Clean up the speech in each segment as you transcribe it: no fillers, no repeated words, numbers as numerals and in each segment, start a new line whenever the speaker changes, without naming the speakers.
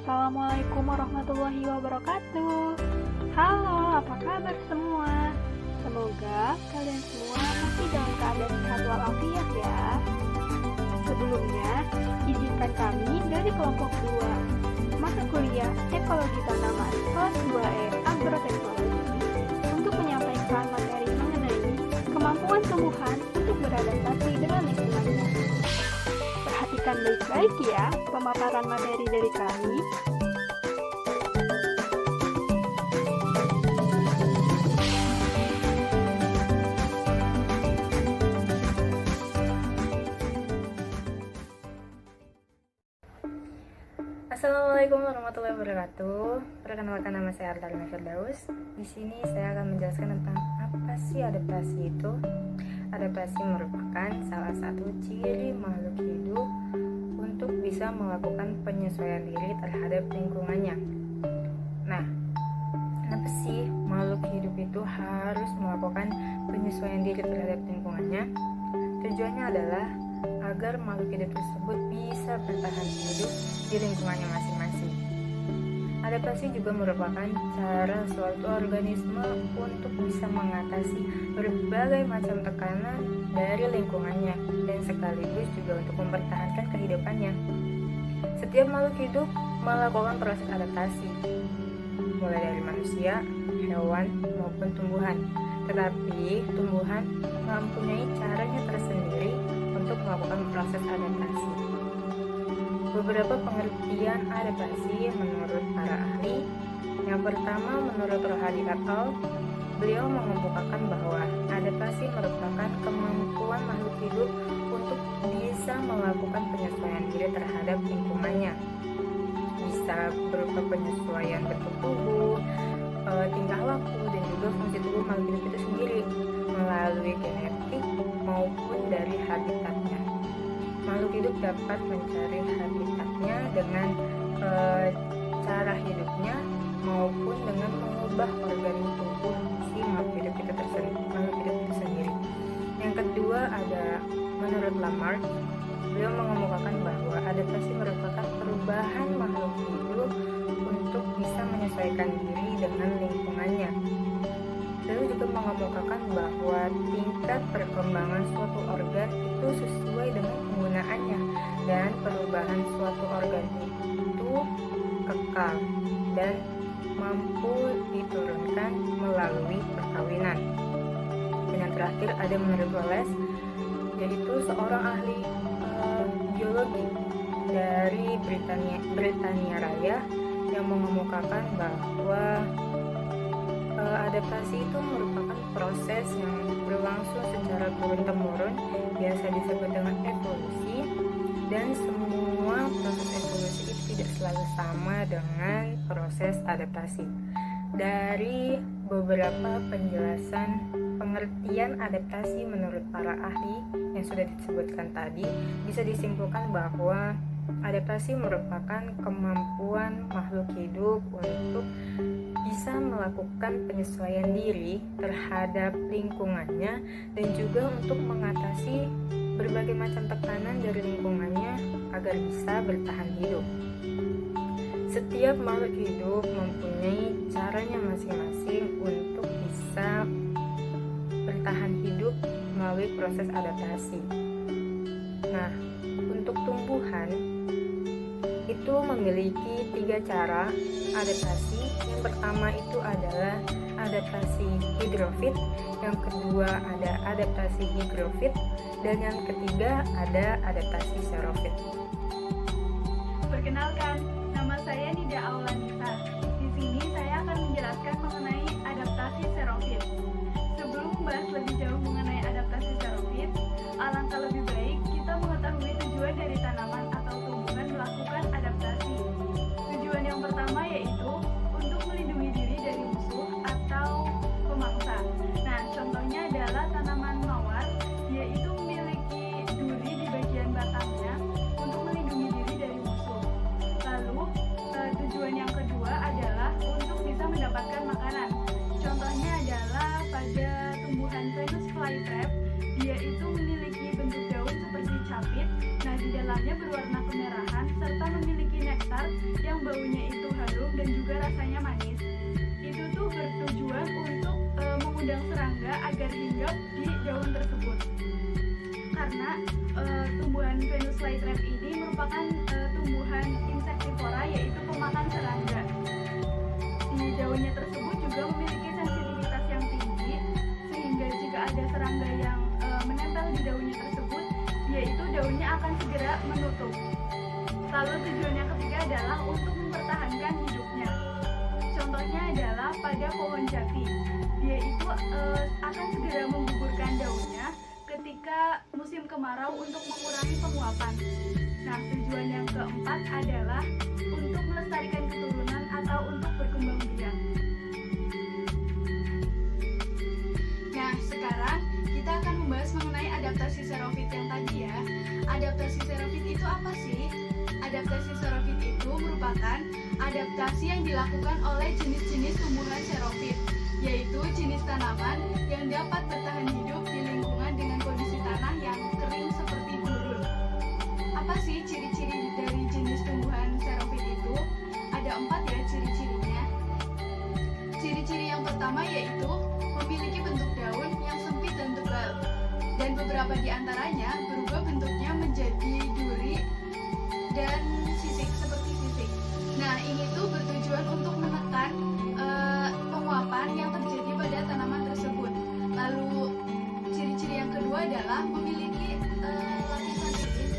Assalamualaikum warahmatullahi wabarakatuh. Halo, apa kabar semua? Semoga kalian semua masih dalam keadaan sehat walafiat ya. Sebelumnya, izinkan kami dari kelompok 2 mata kuliah Ekologi Tanaman kelas 2E Agroteknologi untuk menyampaikan materi mengenai kemampuan tumbuhan untuk beradaptasi dengan lingkungannya. Perhatikan baik-baik ya pemaparan materi dari kami.
Assalamualaikum warahmatullahi wabarakatuh. Perkenalkan, nama saya Artalina Firdaus. Di sini saya akan menjelaskan tentang apa sih adaptasi itu. Adaptasi merupakan salah satu ciri makhluk hidup untuk bisa melakukan penyesuaian diri terhadap lingkungannya. Nah, kenapa sih makhluk hidup itu harus melakukan penyesuaian diri terhadap lingkungannya? Tujuannya adalah agar makhluk hidup tersebut bisa bertahan hidup di lingkungannya masing-masing. Adaptasi juga merupakan cara suatu organisme untuk bisa mengatasi berbagai macam tekanan dari lingkungannya dan sekaligus juga untuk mempertahankan kehidupannya. Setiap makhluk hidup melakukan proses adaptasi, mulai dari manusia, hewan, maupun tumbuhan. Tetapi tumbuhan mempunyai caranya tersendiri untuk melakukan proses adaptasi. Beberapa pengertian adaptasi menurut para ahli. Yang pertama, menurut Rohadi et al., beliau mengemukakan bahwa adaptasi merupakan kemampuan makhluk hidup untuk bisa melakukan penyesuaian diri terhadap lingkungannya. Bisa berupa penyesuaian bentuk tubuh, tingkah laku, dan juga fungsi tubuh makhluk hidup itu sendiri melalui genetik maupun dari habitatnya. Makhluk hidup dapat mencari habitatnya dengan cara hidupnya maupun dengan mengubah organ tubuh si makhluk hidup itu sendiri. Yang kedua ada menurut Lamarck, beliau mengemukakan bahwa adaptasi merupakan perubahan makhluk hidup untuk bisa menyesuaikan diri dengan lingkungannya. Beliau juga mengemukakan bahwa tingkat perkembangan suatu organ itu sesuai dengan penggunaannya dan perubahan suatu organ itu kekal dan mampu diturunkan melalui perkawinan. Dan yang terakhir ada menurut Wallace, yaitu seorang ahli biologi dari Britania Raya yang mengemukakan bahwa adaptasi itu merupakan proses yang berlangsung secara turun-temurun, biasa disebut dengan evolusi, dan semua proses evolusi itu tidak selalu sama dengan proses adaptasi. Dari beberapa penjelasan pengertian adaptasi menurut para ahli yang sudah disebutkan tadi, bisa disimpulkan bahwa adaptasi merupakan kemampuan makhluk hidup untuk bisa melakukan penyesuaian diri terhadap lingkungannya dan juga untuk mengatasi berbagai macam tekanan dari lingkungannya agar bisa bertahan hidup. Setiap makhluk hidup mempunyai caranya masing-masing untuk bisa bertahan hidup melalui proses adaptasi. Nah, untuk tumbuhan itu memiliki 3 cara adaptasi. Yang pertama itu adalah adaptasi hidrofit, yang kedua ada adaptasi higrofit, dan yang ketiga ada adaptasi xerofit.
Perkenalkan, nama saya Nida Aulanita. Di sini saya akan menjelaskan mengenai adaptasi xerofit. Sebelum membahas lebih jauh mengenai adaptasi xerofit, alangkah lebih baik kita mengetahui tujuan dari tanaman atau tumbuhan melakukan adaptasi. Tujuan yang pertama yaitu untuk melindungi diri dari musuh atau pemangsa. Nah, contohnya adalah tanaman mawar, yaitu memiliki duri di bagian batangnya untuk baunya itu harum dan juga rasanya manis. Itu tuh bertujuan untuk mengundang serangga agar hinggap di daun tersebut. Karena tumbuhan Venus flytrap ini merupakan tumbuhan insektivora, yaitu pemakan serangga. Di daunnya tersebut juga memiliki sensitivitas yang tinggi, sehingga jika ada serangga yang menempel di daunnya tersebut, yaitu daunnya akan segera menutup. Lalu tujuan yang ketiga adalah untuk mempertahankan hidupnya. Contohnya adalah pada pohon jati. Dia itu akan segera menggugurkan daunnya ketika musim kemarau untuk mengurangi penguapan. Nah, tujuan yang keempat adalah untuk melestarikan keturunan atau untuk berkembang biak. Nah, sekarang kita akan membahas mengenai adaptasi xerofit yang tadi ya. Adaptasi xerofit itu apa sih? Adaptasi xerofit itu merupakan adaptasi yang dilakukan oleh jenis-jenis tumbuhan xerofit, yaitu jenis tanaman yang dapat bertahan hidup di lingkungan dengan kondisi tanah yang kering seperti gurun. Apa sih ciri-ciri dari jenis tumbuhan xerofit itu? Ada 4 ya ciri-cirinya. Ciri-ciri yang pertama yaitu memiliki bentuk daun yang sempit dan tebal, dan beberapa di antaranya berubah bentuknya menjadi duri dan sisik, seperti sisik. Nah, ini tuh bertujuan untuk menekan penguapan yang terjadi pada tanaman tersebut. Lalu ciri-ciri yang kedua adalah memiliki lapisan lilin.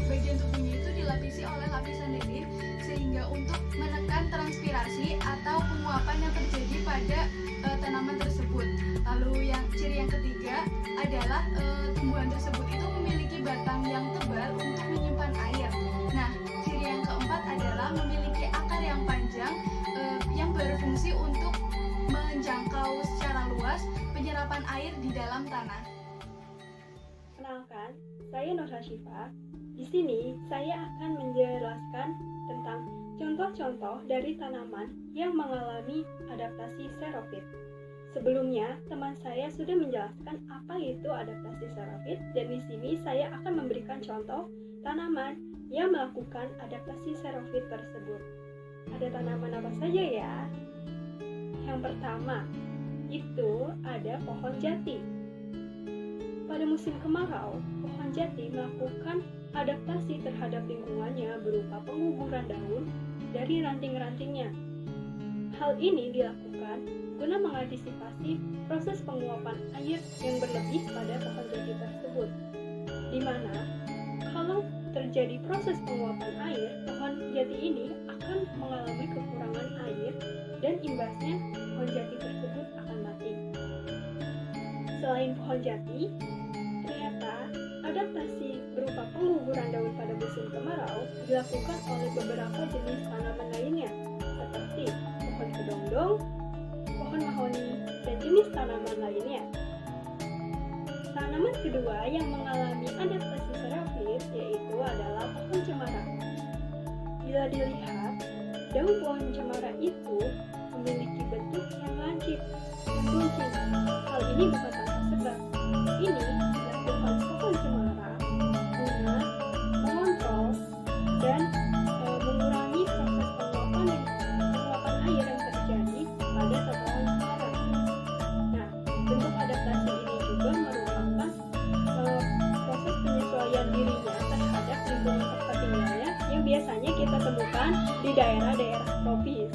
Bagian tubuhnya itu dilapisi oleh lapisan lilin sehingga untuk menekan transpirasi atau penguapan yang terjadi pada tanaman tersebut. Lalu ciri yang ketiga adalah tumbuhan tersebut itu memiliki batang yang tebal untuk menyimpan air. Nah, ciri yang keempat adalah memiliki akar yang panjang yang berfungsi untuk menjangkau secara luas penyerapan air di dalam tanah.
Kenalkan, saya Nur Hasyifa. Di sini saya akan menjelaskan tentang contoh-contoh dari tanaman yang mengalami adaptasi xerofit. Sebelumnya, teman saya sudah menjelaskan apa itu adaptasi xerofit, dan di sini saya akan memberikan contoh tanaman yang melakukan adaptasi xerofit tersebut. Ada tanaman apa saja ya? Yang pertama, itu ada pohon jati. Pada musim kemarau, pohon jati melakukan adaptasi terhadap lingkungannya berupa pengguguran daun dari ranting-rantingnya. Hal ini dilakukan guna mengantisipasi proses penguapan air yang berlebih pada pohon jati tersebut, di mana kalau terjadi proses penguapan air, pohon jati ini akan mengalami kekurangan air dan imbasnya pohon jati tersebut akan mati. Selain pohon jati, ternyata adaptasi berupa pengguguran daun pada musim kemarau dilakukan oleh beberapa jenis tanaman lainnya, seperti pohon kedondong, pohon mahoni, dan jenis tanaman lainnya. Tanaman kedua yang mengalami adaptasi xerofit yaitu adalah pohon cemara. Bila dilihat, daun pohon cemara itu memiliki bentuk yang lancip dan runcing. Hal ini bukan tanpa sebab. Ini dilakukan pohon cemara guna mengontrol dan mengurangi proses penguapan air yang terjadi pada tanaman cemara. Nah, bentuk adaptasi ini juga merupakan proses penyesuaian dirinya terhadap lingkungan tempat tinggalnya yang biasanya kita temukan di daerah-daerah tropis.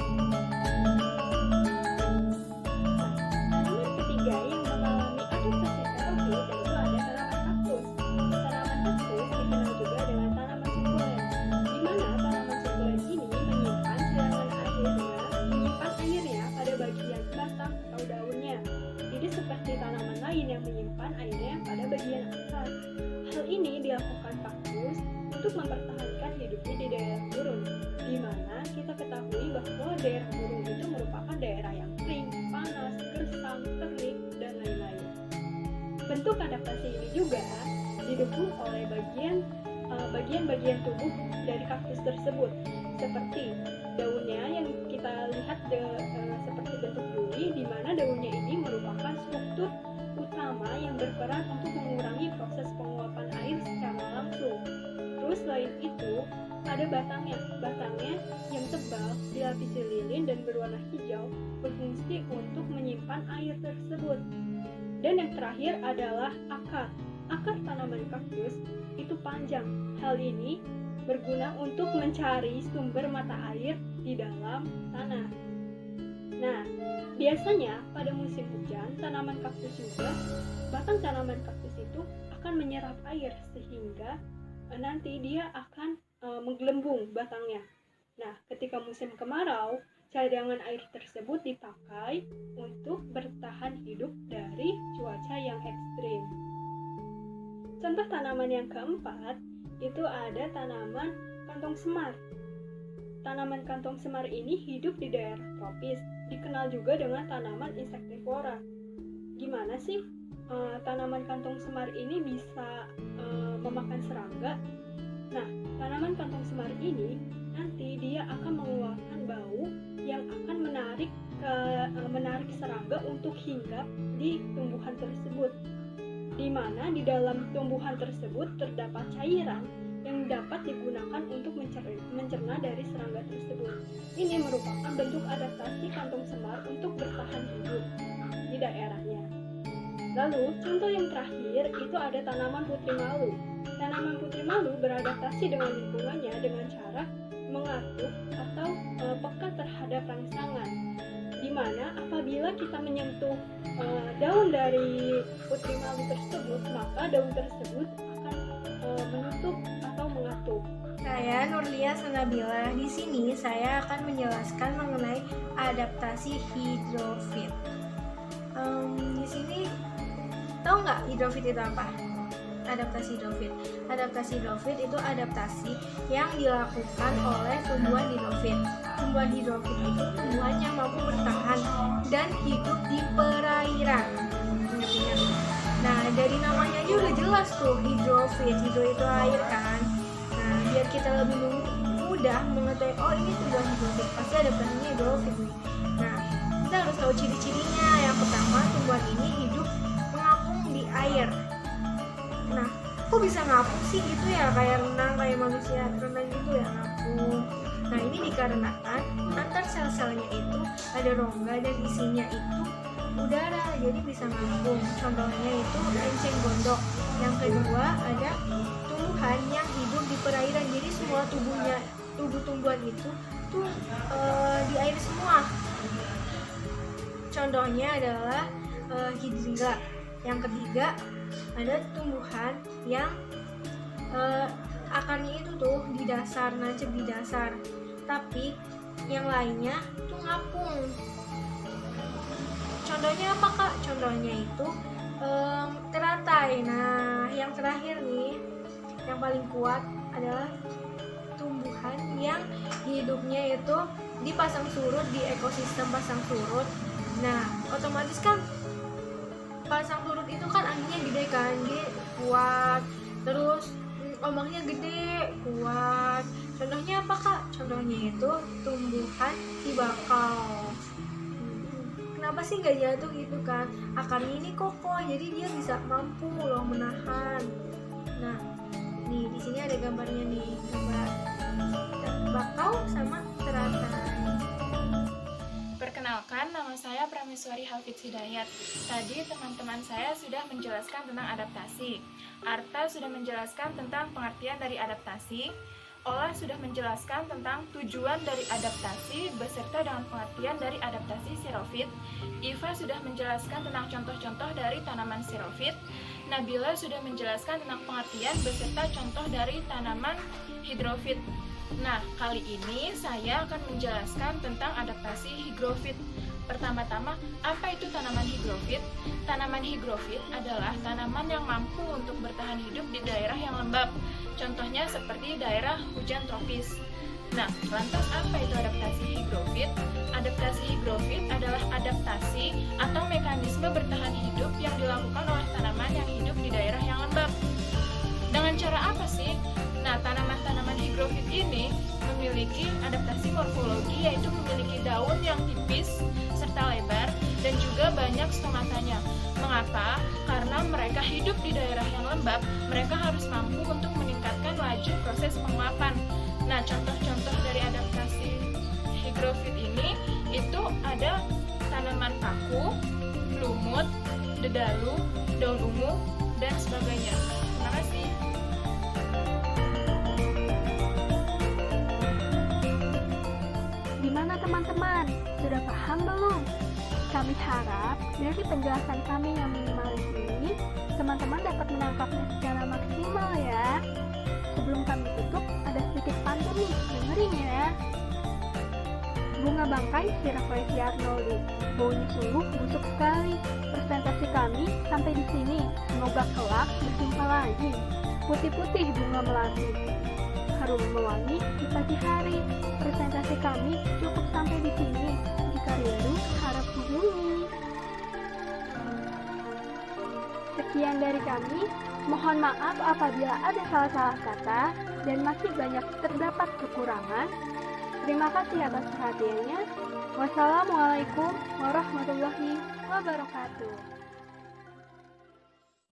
Tanaman ketiga yang mengalami adaptasi xerofit yaitu ada tanaman kaktus. Tanaman kaktus dikenal juga dengan tanaman sukulen, di mana tanaman sukulen ini menyimpan airnya pada bagian batang atau daunnya. Jadi seperti tanaman lain yang menyimpan airnya pada bagian akar. Hal ini dilakukan kaktus untuk mempertahankan hidupnya di daerah gurun, di mana kita ketahui bahwa daerah gurun itu merupakan daerah yang kering, panas, gersang, terik, dan lain-lain. Bentuk adaptasi ini juga didukung oleh bagian-bagian tubuh dari kaktus tersebut, seperti daunnya yang kita lihat seperti bentuk duri, di mana daunnya ini merupakan struktur utama yang berperan untuk mengurangi proses penguapan air secara langsung. Terus selain itu, ada batangnya. Batangnya yang tebal, dilapisi lilin dan berwarna hijau, berfungsi untuk menyimpan air tersebut. Dan yang terakhir adalah akar. Akar tanaman kaktus itu panjang. Hal ini berguna untuk mencari sumber mata air di dalam tanah. Nah, biasanya pada musim hujan, batang tanaman kaktus itu akan menyerap air sehingga nanti dia akan menggelembung batangnya. Nah, ketika musim kemarau, cadangan air tersebut dipakai untuk bertahan hidup dari cuaca yang ekstrim. Contoh tanaman yang keempat, itu ada tanaman kantong semar. Tanaman kantong semar ini hidup di daerah tropis, dikenal juga dengan tanaman insektivora. Gimana sih tanaman kantong semar ini bisa memakan serangga? Nah, tanaman kantong semar ini nanti dia akan mengeluarkan bau yang akan menarik serangga untuk hinggap di tumbuhan tersebut, di mana di dalam tumbuhan tersebut terdapat cairan yang dapat digunakan untuk mencerna dari serangga tersebut. Ini merupakan bentuk adaptasi kantong semar untuk bertahan hidup di daerahnya. Lalu, contoh yang terakhir itu ada tanaman putri malu. Tanaman putri malu beradaptasi dengan lingkungannya dengan cara mengatuk atau peka terhadap rangsangan, di mana apabila kita menyentuh daun dari putri malu tersebut, maka daun tersebut akan menutup atau mengatuk.
Saya Nurlia Sanabila. Di sini saya akan menjelaskan mengenai adaptasi hidrofit. Di sini tahu nggak hidrofit itu apa? Adaptasi hidrofit. Adaptasi hidrofit itu adaptasi yang dilakukan oleh tumbuhan hidrofit. Tumbuhan hidrofit itu tumbuhan yang mampu bertahan dan hidup di perairan. Ingat-ingat. Nah, dari namanya aja udah jelas tuh hidrofit. Hidro itu air kan. Nah, biar kita lebih mudah mengetahui, oh ini tumbuhan hidrofit, pasti adaptasinya hidrofit nih. Nah, kita harus tahu ciri-cirinya. Yang pertama, tumbuhan ini hidup mengapung di air. Nah, kok bisa ngapung sih gitu ya, kayak renang, kayak manusia renang gitu ya, ngapung. Nah, ini dikarenakan antar sel-selnya itu ada rongga dan isinya itu udara, jadi bisa ngapung. Contohnya itu enceng gondok. Yang kedua ada tumbuhan yang hidup di perairan, jadi semua tubuh tumbuhan itu tuh di air semua. Contohnya adalah hidrilla. Yang ketiga ada tumbuhan yang akarnya itu tuh di dasar, nancep di dasar, tapi yang lainnya tuh ngapung. Contohnya apa kak? Contohnya itu teratai. Nah, yang terakhir nih, yang paling kuat adalah tumbuhan yang hidupnya itu di pasang surut, di ekosistem pasang surut. Nah, otomatis kan pasang surut itu kan anginnya gede kan, dia kuat, terus ombaknya gede, kuat. Contohnya apa kak? Contohnya itu tumbuhan hibakau. Kenapa sih nggak jatuh gitu kan? Akarnya ini kokoh, jadi dia bisa mampu loh menahan. Nah, nih di sini ada gambarnya nih, gambar bakau sama teratai.
Perkenalkan, nama saya Prameswari Hafidz Hidayat. Tadi teman-teman saya sudah menjelaskan tentang adaptasi. Arta sudah menjelaskan tentang pengertian dari adaptasi. Ola sudah menjelaskan tentang tujuan dari adaptasi beserta dengan pengertian dari adaptasi xerofit. Iva sudah menjelaskan tentang contoh-contoh dari tanaman xerofit. Nabila sudah menjelaskan tentang pengertian beserta contoh dari tanaman hidrofit. Nah, kali ini saya akan menjelaskan tentang adaptasi higrofit. Pertama-tama, apa itu tanaman higrofit? Tanaman higrofit adalah tanaman yang mampu untuk bertahan hidup di daerah yang lembab. Contohnya seperti daerah hujan tropis. Nah, lantas apa itu adaptasi higrofit? Adaptasi higrofit adalah adaptasi atau mekanisme bertahan hidup yang dilakukan oleh tanaman yang hidup di daerah yang lembab. Dengan cara apa sih? Nah, tanaman-tanaman higrofit ini memiliki adaptasi morfologi, yaitu memiliki daun yang tipis serta lebar dan juga banyak stomatanya. Mengapa? Karena mereka hidup di daerah yang lembab, mereka harus mampu untuk meningkatkan laju proses penguapan. Nah, contoh-contoh dari adaptasi higrofit ini itu ada tanaman paku, lumut, dedalu, daun ungu, dan sebagainya. Terima kasih.
Gimana teman-teman? Sudah paham belum? Kami harap dari penjelasan kami yang minimalis ini, teman-teman dapat menangkapnya secara maksimal ya. Sebelum kami tutup, ada sedikit pantun nih, dengerin ya. Bunga bangkai Sirafoesia arnoldi, baunya sungguh busuk sekali. Presentasi kami sampai di sini, semoga kelak berjumpa lagi. Putih-putih bunga melati, harum mewangi di pagi hari. Presentasi kami cukup sampai di sini. Jika rindu, harap hubungi. Sekian dari kami. Mohon maaf apabila ada salah-salah kata dan masih banyak terdapat kekurangan. Terima kasih atas perhatiannya. Wassalamualaikum warahmatullahi wabarakatuh.